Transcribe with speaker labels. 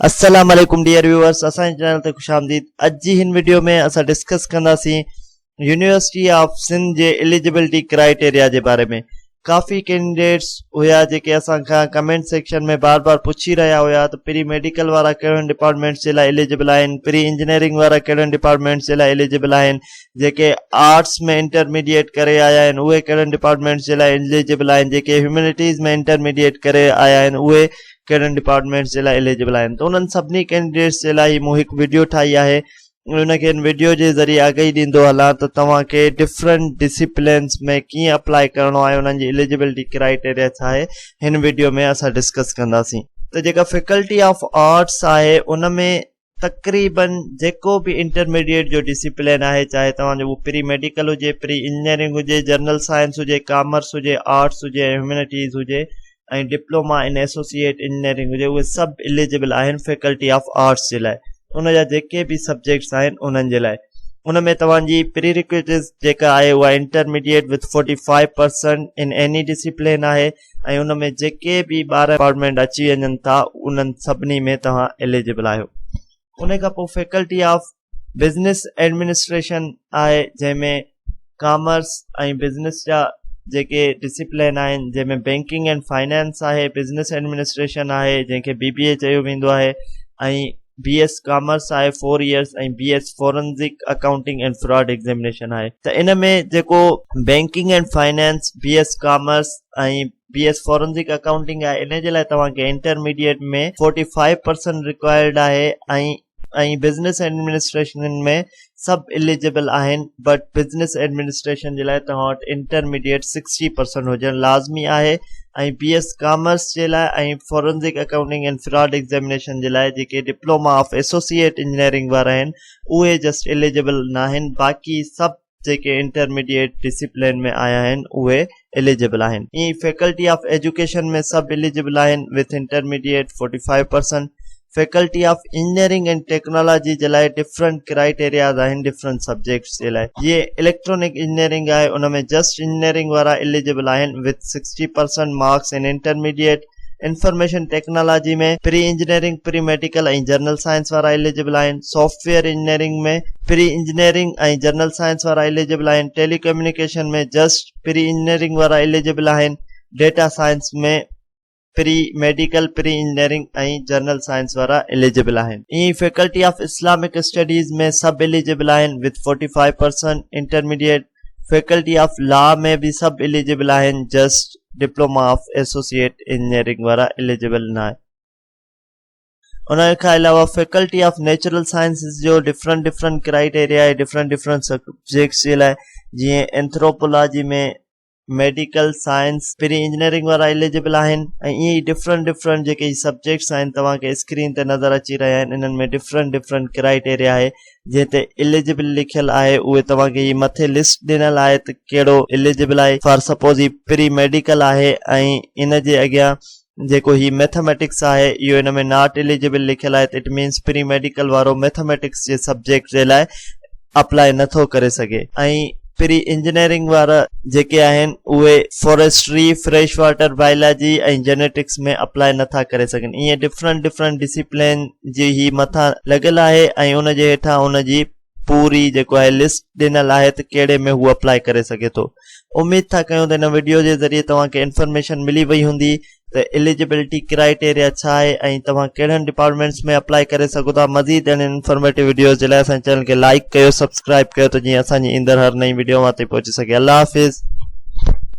Speaker 1: अस्सलाम वालेकुम dear viewers, असांजे चैनल ते खुशामदीद। अज जी हिन वीडियो में असां डिस्कस कंदासीं यूनिवर्सिटी ऑफ सिंध जे एलिजिबिलिटी क्राइटेरिया जे बारे में। काफ़ी कैंडिडेट्स हुआ जेके असां खां कमेंट सेक्शन में बार बार पुछी रहा हुआ त प्री मेडिकल वारा कहिड़े डिपार्टमेंट्स जे लाइ एलिजिबल आहिनि, प्री इंजीनियरिंग वारा कहिड़े डिपार्टमेंट्स जे लाइ एलिजिबल आहिनि, जेके आर्ट्स में इंटरमीडिएट करे आया आहिनि उहे कहिड़े डिपार्टमेंट्स जे लाइ एलिजिबल आहिनि, जेके ह्यूमैनिटीज़ में इंटरमीडिएट करे आया आहिनि उहे कहिड़े डिपार्टमेंट्स जे लाइ एलिजिबल आहिनि। त उन्हनि सभिनी कैंडिडेट्स जे लाइ मूं हिकु वीडियो ठाही आहे। उनखे इन वीडियो जे ज़रिए आगाही ॾींदो हलां त तव्हांखे डिफरेंट डिसिप्लिन्स में कीअं अप्लाई करिणो आहे, उन्हनि जी एलिजिबिलिटी क्राइटेरिया छा आहे, हिन वीडियो में असां डिस्कस कंदासीं। त जेका फैकल्टी ऑफ आर्ट्स आहे उन में तक़रीबन जेको बि इंटरमीडिएट जो डिसिप्लिन आहे, चाहे तव्हांजो उहो प्री मेडिकल हुजे, प्री इंजीनियरिंग हुजे, जनरल साइंस हुजे, कॉमर्स हुजे, आर्ट्स हुजे, ह्यूमैनिटीज़ हुजे ऐं डिप्लोमा इन एसोसिएट इंजीनियरिंग हुजे, उहे सभु एलिजिबल आहिनि फैकल्टी ऑफ आर्ट्स जे लाइ। उन जा जेके बि सब्जेक्ट्स आहिनि उन्हनि जे लाइ उन में तव्हांजी प्री रिक्विजिट्स जेका आहे उहा intermediate with 45% in any discipline आहे ऐं उन में जेके बि 12 डिपार्टमेंट अची वञनि था उन्हनि सभिनी में तव्हां एलिजिबल आहियो। उन खां पोइ फैकल्टी ऑफ बिज़नेस एडमिनिस्ट्रेशन आहे, जंहिंमें कॉमर्स ऐं बिज़नेस जा जेके डिसिप्लिन आहिनि, जंहिंमें बैंकिंग एंड फाइनेंस आहे, बिज़नेस एडमिनिस्ट्रेशन आहे जंहिंखे BBA चयो वेंदो आहे, ऐं BS कॉमर्स आहे 4 इयर्स ऐं BS forensic accounting and fraud examination आहे। त इन में जेको banking and finance, BS commerce ऐं BS फोरेंसिक अकाउंटिंग आहे, इन जे लाइ तव्हांखे इंटरमीडिएट में 45% रिक्वायर्ड आहे ऐं बिज़नेस एडमिनिस्ट्रेशन में सभु एलिजिबल आहिनि, बट बिज़नेस एडमिनिस्ट्रेशन जे लाइ तव्हां वटि इंटरमीडिएट 60% हुजणु लाज़मी आहे ऐं BS कॉमर्स जे लाइ ऐं forensic accounting and fraud examination जे लाइ जेके डिप्लोमा ऑफ एसोसिएट इंजीनियरिंग वारा आहिनि उहे जस्ट एलिजिबल न आहिनि। बाक़ी सभु जेके इंटरमीडिएट डिसिप्लिन में आया आहिनि उहे एलिजिबल आहिनि। ईअं फैकल्टी ऑफ एजुकेशन में सभु एलिजिबल आहिनि with intermediate 45%। Faculty of engineering and technology जे लाइ डिफरेंट क्राइटेरियाज आहिनि डिफरेंट सब्जेक्ट्स जे लाइ। ये इलेक्ट्रॉनिक इंजीनियरिंग आहे, उन में जस्ट इंजीनियरिंग वारा एलिजिबल आहिनि with 60% marks in intermediate. Information technology में प्री इंजीनियरिंग, प्री मेडिकल ऐं जनरल साइंस वारा एलिजिबल आहिनि। सॉफ्टवेयर इंजीनियरिंग में प्री इंजीनियरिंग ऐं जनरल साइंस वारा एलिजिबल आहिनि। टेलीकम्युनिकेशन में जस्ट प्री इंजीनियरिंग वारा एलिजिबल आहिनि। डेटा साइंस में प्री मेडिकल, प्री इंजीनियरिंग ऐं जनरल साइंस वारा एलिजिबल आहिनि। ईअं फैकल्टी ऑफ इस्लामिक स्टडीज़ में सभु एलिजिबल आहिनि with 45% intermediate. Faculty of law में भी सभु एलिजिबल आहिनि, just diploma of associate engineering वारा एलिजिबल न आहे। उन खां अलावा फैकल्टी ऑफ नेचुरल साइंसिस जो डिफरेंट क्राइटेरिया आहे डिफरेंट सब्जेक्ट्स जे लाइ। जीअं एंथ्रोपोलॉजी में मेडिकल साइंस प्री इंजीनियरिंग वारा एलिजिबल आहिनि ऐं ईअं ई डिफरेंट जेके सब्जेक्ट्स आहिनि तव्हांखे स्क्रीन ते नज़र अची रहिया आहिनि। इन्हनि में डिफरेंट क्राइटेरिया आहे जंहिं ते एलिजिबल लिखियल आहे, उहे तव्हांखे ही मथे लिस्ट ॾिनल आहे त कहिड़ो एलिजिबल आहे। फॉर सपोज ही प्री मेडिकल आहे ऐं इन जे अॻियां जेको ही मैथमेटिक्स आहे इहो इन में नॉट एलिजिबल लिखियल आहे, त इट मीन्स प्री मेडिकल वारो मैथमेटिक्स जे सब्जेक्ट जे लाइ अप्लाई नथो करे सघे। ऐं प्री इंजीनियरिंग वारा जेके आहिनि उहे फॉरेस्ट्री, फ्रेश वाटर बायोलॉजी ऐं जेनेटिक्स में अप्लाई नथा करे सघनि। ईअं डिफरेंट डिसिप्लिन जी ही मथां लॻियल आहे ऐं उन जे हेठां उन जी पूरी जेको आहे लिस्ट ॾिनल आहे त कहिड़े में हू अप्लाई करे सघे थो। उमेद था कयूं त हिन वीडियो जे ज़रिए तव्हांखे इंफॉर्मेशन मिली वई हूंदी त एलिजिबिलिटी क्राइटेरिया छा आहे ऐं तव्हां कहिड़नि डिपार्टमेंट्स में अप्लाई करे सघो था। मज़ीद इंफॉर्मेटिव वीडियोज़ जे लाइ असांजे चैनल खे लाइक कयो, सब्सक्राइब कयो त जीअं असांजी ईंदड़ हर नई वीडियो मां ते पहुची सघे। अल्लाह हाफ़िज़।